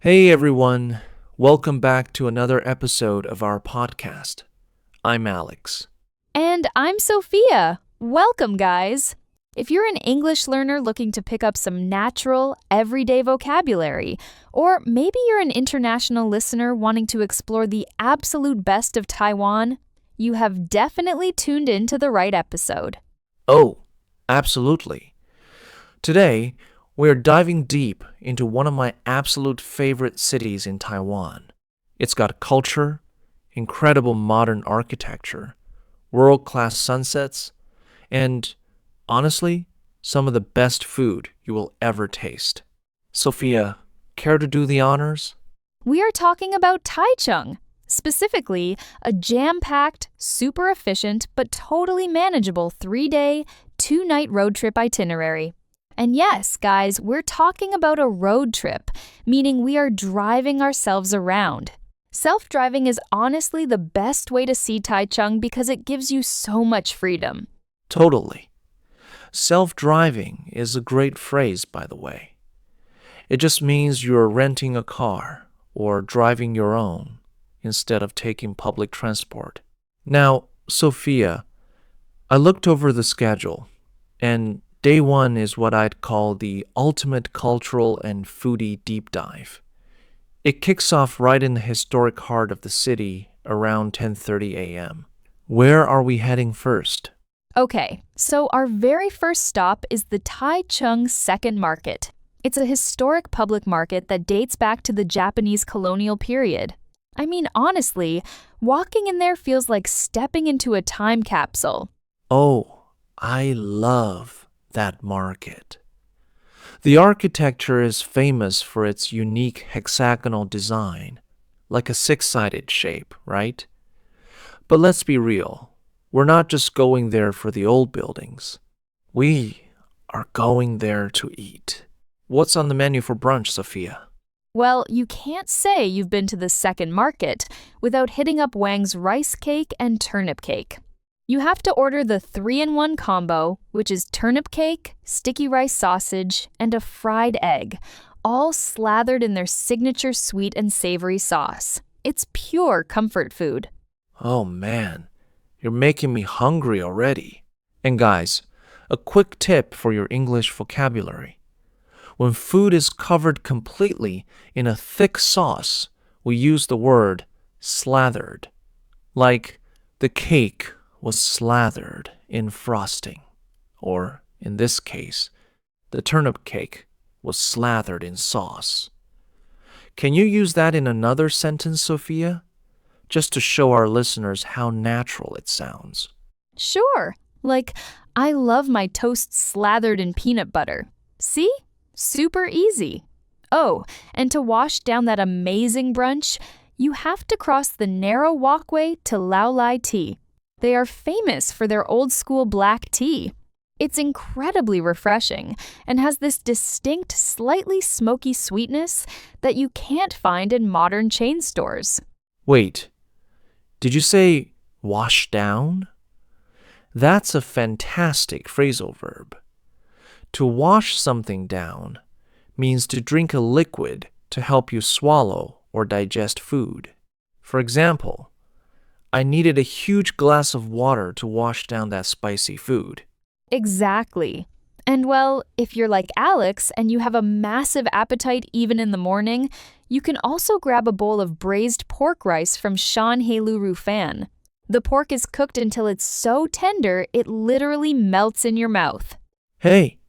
Hey everyone, welcome back to another episode of our podcast. I'm Alex. And I'm Sophia. Welcome, guys. If you're an English learner looking to pick up some natural, everyday vocabulary, or maybe you're an international listener wanting to explore the absolute best of Taiwan, you have definitely tuned in to the right episode. Oh, absolutely. Today, we're diving deep into one of my absolute favorite cities in Taiwan. It's got culture, incredible modern architecture, world-class sunsets, and, honestly, some of the best food you will ever taste. Sophia, care to do the honors? We are talking about Taichung, specifically a jam-packed, super efficient, but totally manageable 3-day, 2-night road trip itinerary. And yes, guys, we're talking about a road trip, meaning we are driving ourselves around. Self-driving is honestly the best way to see Taichung because it gives you so much freedom. Totally. Self-driving is a great phrase, by the way. It just means you're renting a car or driving your own instead of taking public transport. Now, Sophia, I looked over the schedule, and Day 1 is what I'd call the ultimate cultural and foodie deep dive. It kicks off right in the historic heart of the city around 10:30 a.m. Where are we heading first? Okay, so our very first stop is the Taichung Second Market. It's a historic public market that dates back to the Japanese colonial period. I mean, honestly, walking in there feels like stepping into a time capsule. Oh, I love that market. The architecture is famous for its unique hexagonal design, like a six-sided shape, right? But let's be real, we're not just going there for the old buildings. We are going there to eat. What's on the menu for brunch, Sophia? Well, you can't say you've been to the Second Market without hitting up Wang's rice cake and turnip cake. You have to order the 3-in-1 combo, which is turnip cake, sticky rice sausage, and a fried egg, all slathered in their signature sweet and savory sauce. It's pure comfort food. Oh man, you're making me hungry already. And guys, a quick tip for your English vocabulary. When food is covered completely in a thick sauce, we use the word slathered, like the cake was slathered in frosting, or in this case, the turnip cake was slathered in sauce. Can you use that in another sentence, Sophia? Just to show our listeners how natural it sounds. Sure, like, I love my toast slathered in peanut butter. See? Super easy. Oh, and to wash down that amazing brunch, you have to cross the narrow walkway to Lao Lai Tea. They are famous for their old-school black tea. It's incredibly refreshing and has this distinct, slightly smoky sweetness that you can't find in modern chain stores. Wait, did you say wash down? That's a fantastic phrasal verb. To wash something down means to drink a liquid to help you swallow or digest food. For example, I needed a huge glass of water to wash down that spicy food. Exactly. And well, if you're like Alex and you have a massive appetite even in the morning, you can also grab a bowl of braised pork rice from Shan Heilu Rufan. The pork is cooked until it's so tender it literally melts in your mouth. Hey,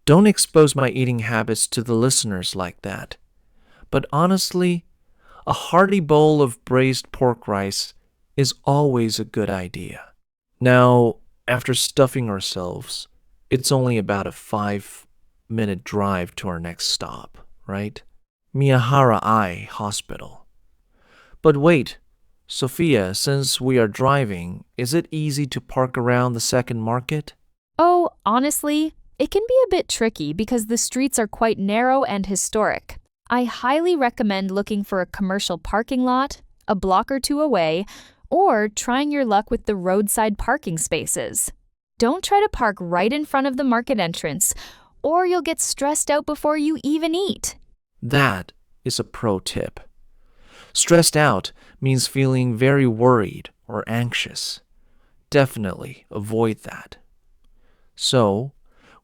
don't expose my eating habits to the listeners like that. But honestly, a hearty bowl of braised pork rice is always a good idea. Now, after stuffing ourselves, it's only about a 5-minute drive to our next stop, right? Miyahara Eye Hospital. But wait, Sophia, since we are driving, is it easy to park around the Second Market? Oh, honestly, it can be a bit tricky because the streets are quite narrow and historic. I highly recommend looking for a commercial parking lot, a block or two away, or trying your luck with the roadside parking spaces. Don't try to park right in front of the market entrance, or you'll get stressed out before you even eat. That is a pro tip. Stressed out means feeling very worried or anxious. Definitely avoid that. So,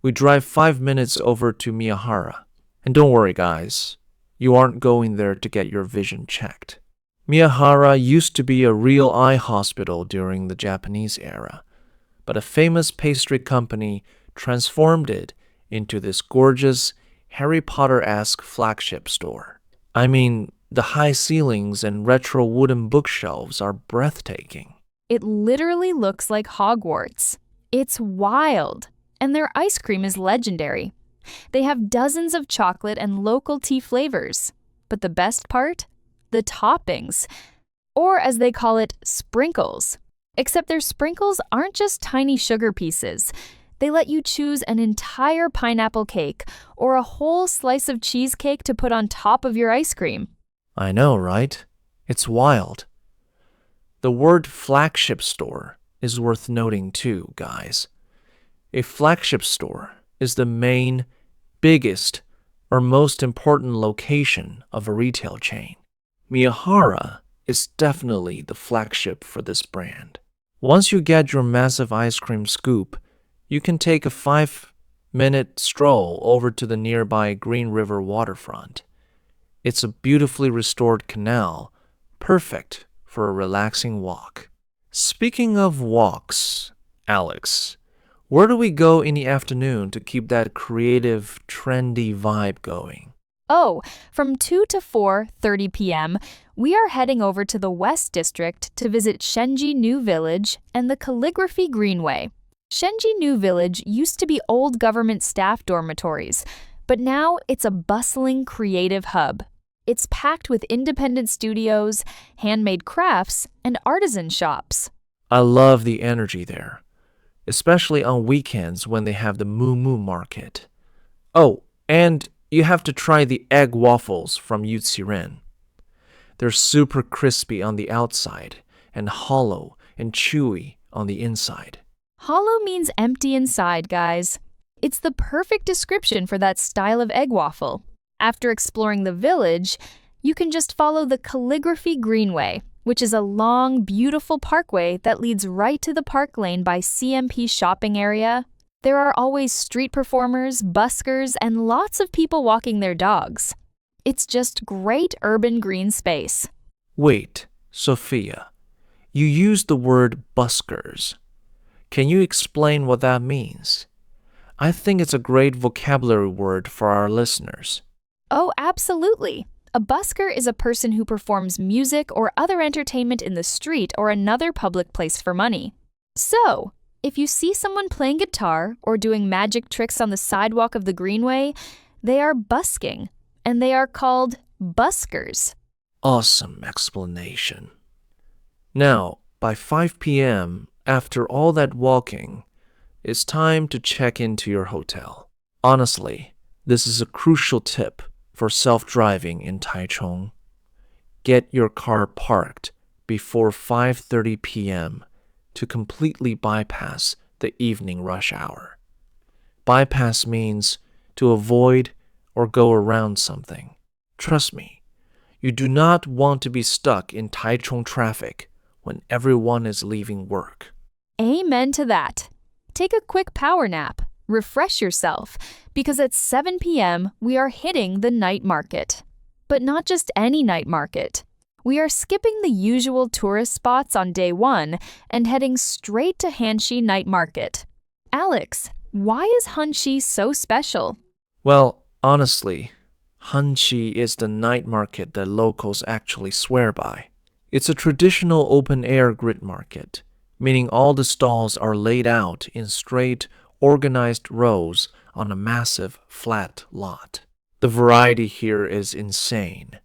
we drive 5 minutes over to Miyahara. And don't worry, guys, you aren't going there to get your vision checked. Miyahara used to be a real eye hospital during the Japanese era, but a famous pastry company transformed it into this gorgeous Harry Potter-esque flagship store. I mean, the high ceilings and retro wooden bookshelves are breathtaking. It literally looks like Hogwarts. It's wild. And their ice cream is legendary. They have dozens of chocolate and local tea flavors. But the best part? The toppings. Or as they call it, sprinkles. Except their sprinkles aren't just tiny sugar pieces. They let you choose an entire pineapple cake or a whole slice of cheesecake to put on top of your ice cream. I know, right? It's wild. The word flagship store is worth noting too, guys. A flagship store is the main, biggest, or most important location of a retail chain. Miyahara is definitely the flagship for this brand. Once you get your massive ice cream scoop, you can take a 5-minute stroll over to the nearby Green River waterfront. It's a beautifully restored canal, perfect for a relaxing walk. Speaking of walks, Alex, where do we go in the afternoon to keep that creative, trendy vibe going? Oh, from 2 to 4:30 p.m., we are heading over to the West District to visit Shenji New Village and the Calligraphy Greenway. Shenji New Village used to be old government staff dormitories, but now it's a bustling creative hub. It's packed with independent studios, handmade crafts, and artisan shops. I love the energy there, especially on weekends when they have the Moo Market. Oh, and you have to try the egg waffles from Yutsiren. They're super crispy on the outside and hollow and chewy on the inside. Hollow means empty inside, guys. It's the perfect description for that style of egg waffle. After exploring the village, you can just follow the Calligraphy Greenway, which is a long, beautiful parkway that leads right to the park lane by CMP shopping area. There are always street performers, buskers, and lots of people walking their dogs. It's just great urban green space. Wait, Sophia, you used the word buskers. Can you explain what that means? I think it's a great vocabulary word for our listeners. Oh, absolutely. A busker is a person who performs music or other entertainment in the street or another public place for money. So, if you see someone playing guitar or doing magic tricks on the sidewalk of the Greenway, they are busking, and they are called buskers. Awesome explanation. Now, by 5 p.m., after all that walking, it's time to check into your hotel. Honestly, this is a crucial tip for self-driving in Taichung. Get your car parked before 5:30 p.m. to completely bypass the evening rush hour. Bypass means to avoid or go around something. Trust me, you do not want to be stuck in Taichung traffic when everyone is leaving work. Amen to that. Take a quick power nap. Refresh yourself, because at 7 p.m., we are hitting the night market. But not just any night market. We are skipping the usual tourist spots on day 1 and heading straight to Hanxi Night Market. Alex, why is Hanxi so special? Well, honestly, Hanxi is the night market that locals actually swear by. It's a traditional open-air grid market, meaning all the stalls are laid out in straight, organized rows on a massive, flat lot. The variety here is insane,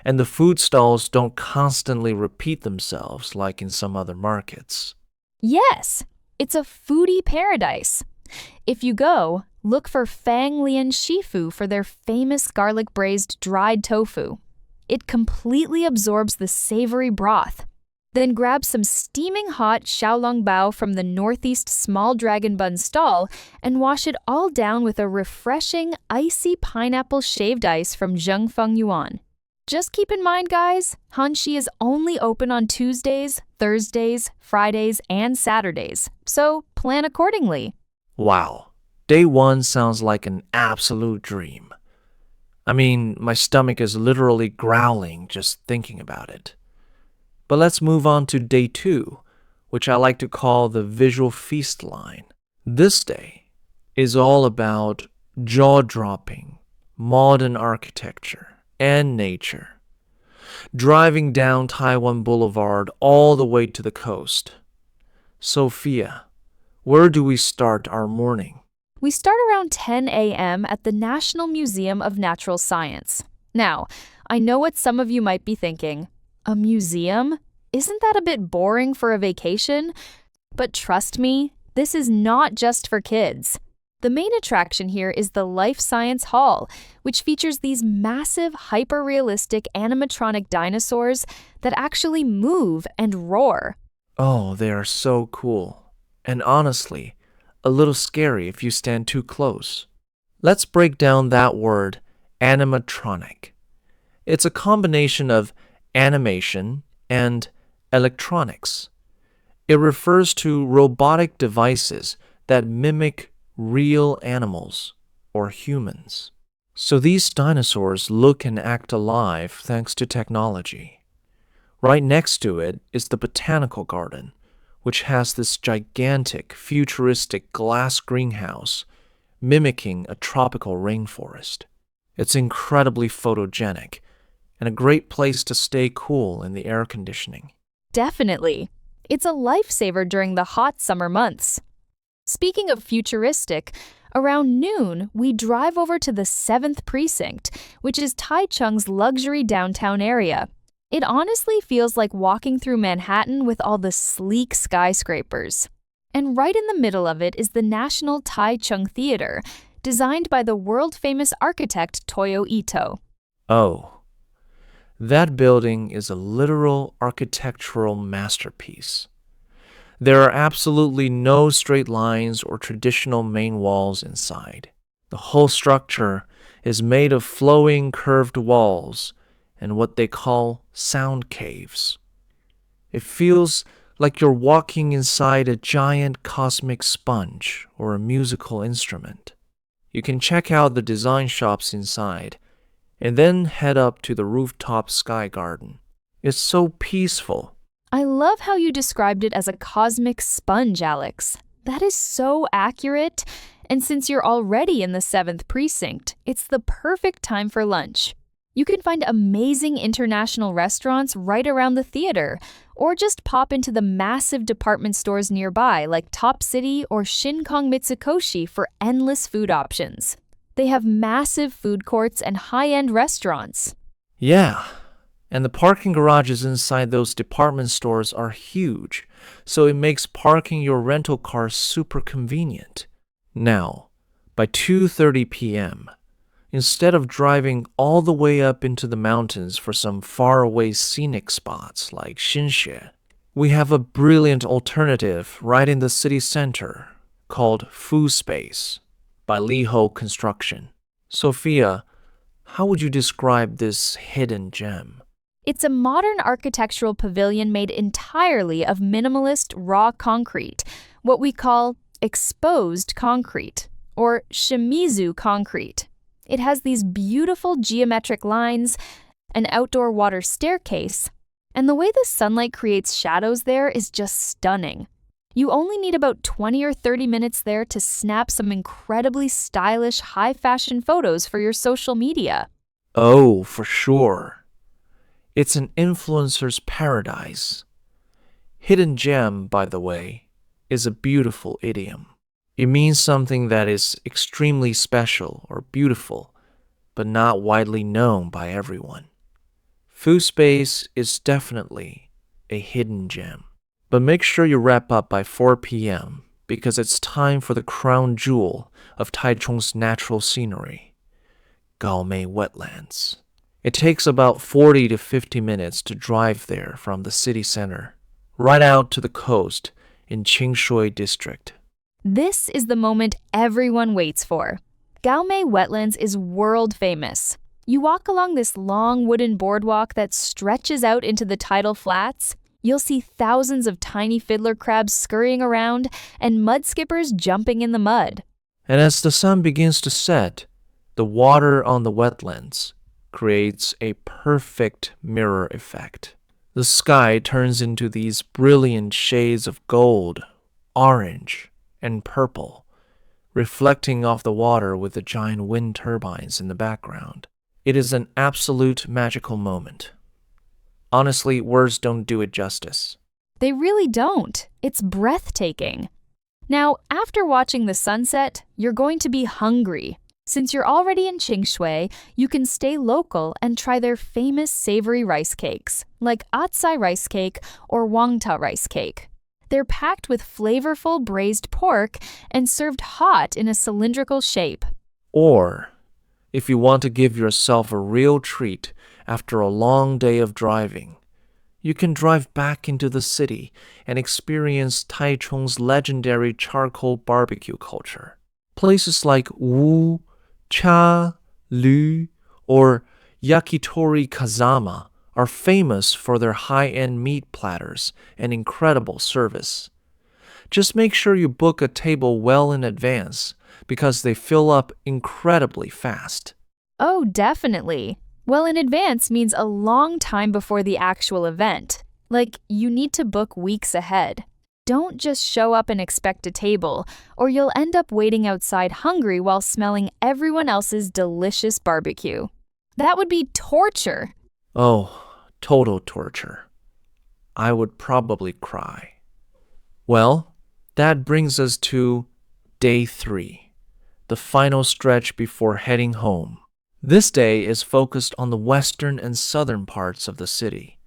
and the food stalls don't constantly repeat themselves like in some other markets. Yes, it's a foodie paradise. If you go, look for Fang Lian Shifu for their famous garlic braised dried tofu. It completely absorbs the savory broth. Then grab some steaming hot xiaolongbao from the Northeast Small Dragon Bun stall and wash it all down with a refreshing, icy pineapple shaved ice from Zhengfeng Yuan. Just keep in mind, guys, Hanxi is only open on Tuesdays, Thursdays, Fridays, and Saturdays, so plan accordingly. Wow, day one sounds like an absolute dream. I mean, my stomach is literally growling just thinking about it. But let's move on to day two, which I like to call the visual feast line. This day is all about jaw-dropping, modern architecture and nature. Driving down Taiwan Boulevard all the way to the coast. Sophia, where do we start our morning? We start around 10 a.m. at the National Museum of Natural Science. Now, I know what some of you might be thinking. A museum? Isn't that a bit boring for a vacation? But trust me, this is not just for kids. The main attraction here is the Life Science Hall, which features these massive, hyper-realistic animatronic dinosaurs that actually move and roar. Oh, they are so cool. And honestly, a little scary if you stand too close. Let's break down that word, animatronic. It's a combination of animation and electronics. It refers to robotic devices that mimic real animals or humans. So these dinosaurs look and act alive thanks to technology. Right next to it is the botanical garden, which has this gigantic, futuristic glass greenhouse mimicking a tropical rainforest. It's incredibly photogenic and a great place to stay cool in the air conditioning. Definitely. It's a lifesaver during the hot summer months. Speaking of futuristic, around noon, we drive over to the 7th Precinct, which is Taichung's luxury downtown area. It honestly feels like walking through Manhattan with all the sleek skyscrapers. And right in the middle of it is the National Taichung Theater, designed by the world-famous architect Toyo Ito. Oh, that building is a literal architectural masterpiece. There are absolutely no straight lines or traditional main walls inside. The whole structure is made of flowing curved walls and what they call sound caves. It feels like you're walking inside a giant cosmic sponge or a musical instrument. You can check out the design shops inside and then head up to the rooftop sky garden. It's so peaceful. I love how you described it as a cosmic sponge, Alex. That is so accurate. And since you're already in the 7th Precinct, it's the perfect time for lunch. You can find amazing international restaurants right around the theater, or just pop into the massive department stores nearby like Top City or Shinkong Mitsukoshi for endless food options. They have massive food courts and high-end restaurants. Yeah. And the parking garages inside those department stores are huge, so it makes parking your rental car super convenient. Now, by 2:30 p.m., instead of driving all the way up into the mountains for some faraway scenic spots like Xinxue, we have a brilliant alternative right in the city center called Food Space by Liho Construction. Sophia, how would you describe this hidden gem? It's a modern architectural pavilion made entirely of minimalist raw concrete, what we call exposed concrete, or shimizu concrete. It has these beautiful geometric lines, an outdoor water staircase, and the way the sunlight creates shadows there is just stunning. You only need about 20 or 30 minutes there to snap some incredibly stylish, high-fashion photos for your social media. Oh, for sure. It's an influencer's paradise. Hidden gem, by the way, is a beautiful idiom. It means something that is extremely special or beautiful, but not widely known by everyone. Food Space is definitely a hidden gem. But make sure you wrap up by 4 p.m. because it's time for the crown jewel of Taichung's natural scenery, Gaomei Wetlands. It takes about 40 to 50 minutes to drive there from the city center, right out to the coast in Qingshui District. This is the moment everyone waits for. Gaomei Wetlands is world famous. You walk along this long wooden boardwalk that stretches out into the tidal flats. You'll see thousands of tiny fiddler crabs scurrying around and mud skippers jumping in the mud. And as the sun begins to set, the water on the wetlands creates a perfect mirror effect. The sky turns into these brilliant shades of gold, orange, and purple, reflecting off the water with the giant wind turbines in the background. It is an absolute magical moment. Honestly, words don't do it justice. They really don't. It's breathtaking. Now, after watching the sunset, you're going to be hungry. Since you're already in Qingshui, you can stay local and try their famous savory rice cakes, like atsai rice cake or wangta rice cake. They're packed with flavorful braised pork and served hot in a cylindrical shape. Or, if you want to give yourself a real treat after a long day of driving, you can drive back into the city and experience Taichung's legendary charcoal barbecue culture. Places like Wu, Cha, Lu, or Yakitori Kazama are famous for their high-end meat platters and incredible service. Just make sure you book a table well in advance because they fill up incredibly fast. Oh, definitely. Well in advance means a long time before the actual event. Like, you need to book weeks ahead. Don't just show up and expect a table, or you'll end up waiting outside hungry while smelling everyone else's delicious barbecue. That would be torture. Oh, total torture. I would probably cry. Well, that brings us to day 3, the final stretch before heading home. This day is focused on the western and southern parts of the city,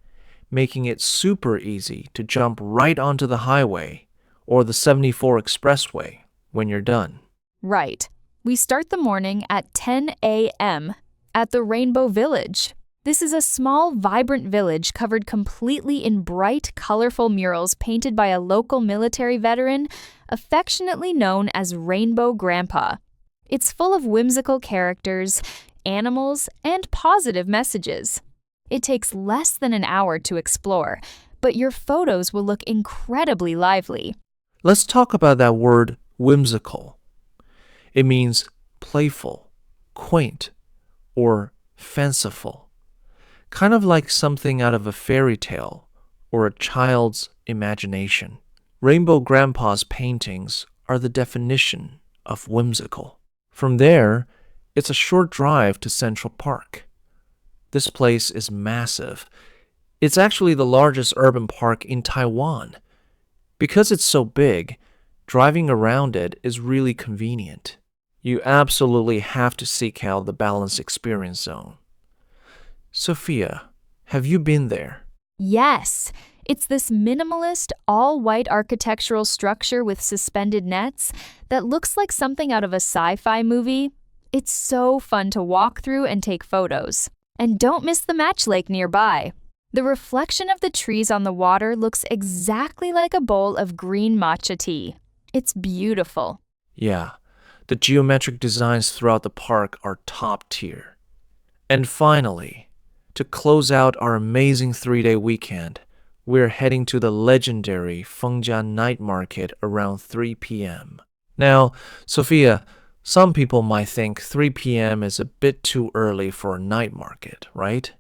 making it super easy to jump right onto the highway or the 74 expressway when you're done. Right. We start the morning at 10 a.m. at the Rainbow Village. This is a small, vibrant village covered completely in bright, colorful murals painted by a local military veteran, affectionately known as Rainbow Grandpa. It's full of whimsical characters, animals, and positive messages. It takes less than an hour to explore, but your photos will look incredibly lively. Let's talk about that word whimsical. It means playful, quaint, or fanciful. Kind of like something out of a fairy tale or a child's imagination. Rainbow Grandpa's paintings are the definition of whimsical. From there, it's a short drive to Central Park. This place is massive. It's actually the largest urban park in Taiwan. Because it's so big, driving around it is really convenient. You absolutely have to seek out the balanced experience zone. Sophia, have you been there? Yes, it's this minimalist, all-white architectural structure with suspended nets that looks like something out of a sci-fi movie. It's so fun to walk through and take photos. And don't miss the match lake nearby. The reflection of the trees on the water looks exactly like a bowl of green matcha tea. It's beautiful. Yeah, the geometric designs throughout the park are top tier. And finally, to close out our amazing 3-day weekend, we're heading to the legendary Fengjia Night Market around 3 p.m. Now, Sophia, some people might think 3 p.m. is a bit too early for a night market, right?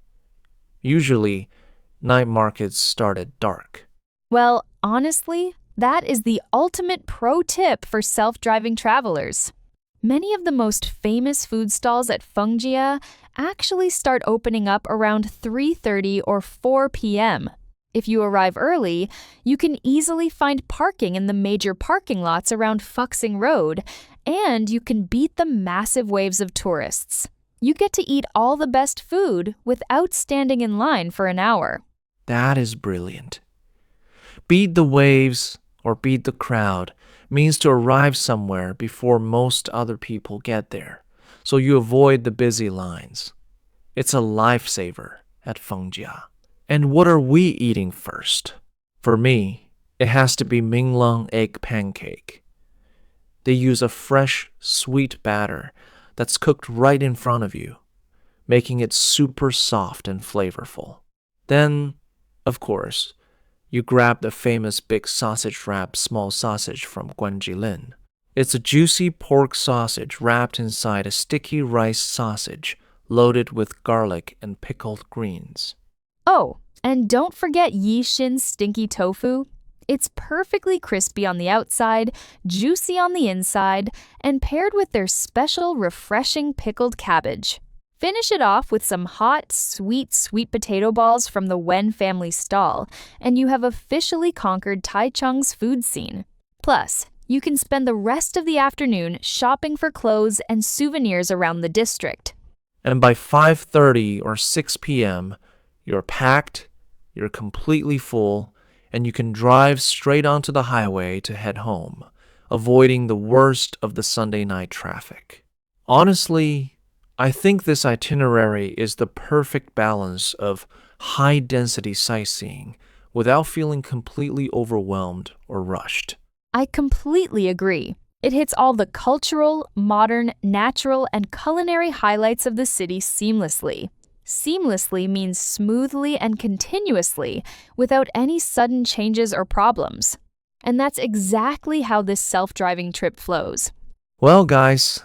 Usually, night markets start at dark. Well, honestly, that is the ultimate pro tip for self-driving travelers. Many of the most famous food stalls at Fengjia actually start opening up around 3:30 or 4 p.m. If you arrive early, you can easily find parking in the major parking lots around Fuxing Road, and you can beat the massive waves of tourists. You get to eat all the best food without standing in line for an hour. That is brilliant. Beat the waves or beat the crowd means to arrive somewhere before most other people get there, so you avoid the busy lines. It's a lifesaver at Fengjia. And what are we eating first? For me, it has to be Minglang egg pancake. They use a fresh, sweet batter that's cooked right in front of you. making it super soft and flavorful. Then, of course, you grab the famous big sausage-wrapped small sausage from Guanjilin. It's a juicy pork sausage wrapped inside a sticky rice sausage loaded with garlic and pickled greens. Oh, and don't forget Yixin's stinky tofu. It's perfectly crispy on the outside, juicy on the inside, and paired with their special refreshing pickled cabbage. Finish it off with some hot, sweet potato balls from the Wen family stall, and you have officially conquered Taichung's food scene. Plus, you can spend the rest of the afternoon shopping for clothes and souvenirs around the district. And by 5:30 or 6 p.m., you're packed, you're completely full, and you can drive straight onto the highway to head home, avoiding the worst of the Sunday night traffic. Honestly, I think this itinerary is the perfect balance of high-density sightseeing without feeling completely overwhelmed or rushed. I completely agree. It hits all the cultural, modern, natural, and culinary highlights of the city seamlessly. Seamlessly means smoothly and continuously, without any sudden changes or problems. And that's exactly how this self-driving trip flows. Well, guys,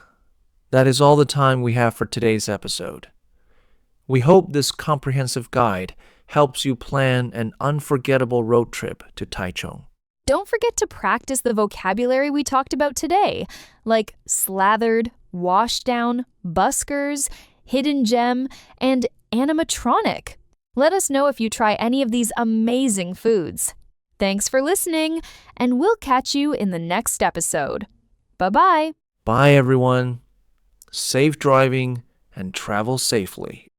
that is all the time we have for today's episode. We hope this comprehensive guide helps you plan an unforgettable road trip to Taichung. Don't forget to practice the vocabulary we talked about today, like slathered, washed down, buskers, hidden gem, and animatronic. Let us know if you try any of these amazing foods. Thanks for listening, and we'll catch you in the next episode. Bye-bye. Bye, everyone. Safe driving and travel safely.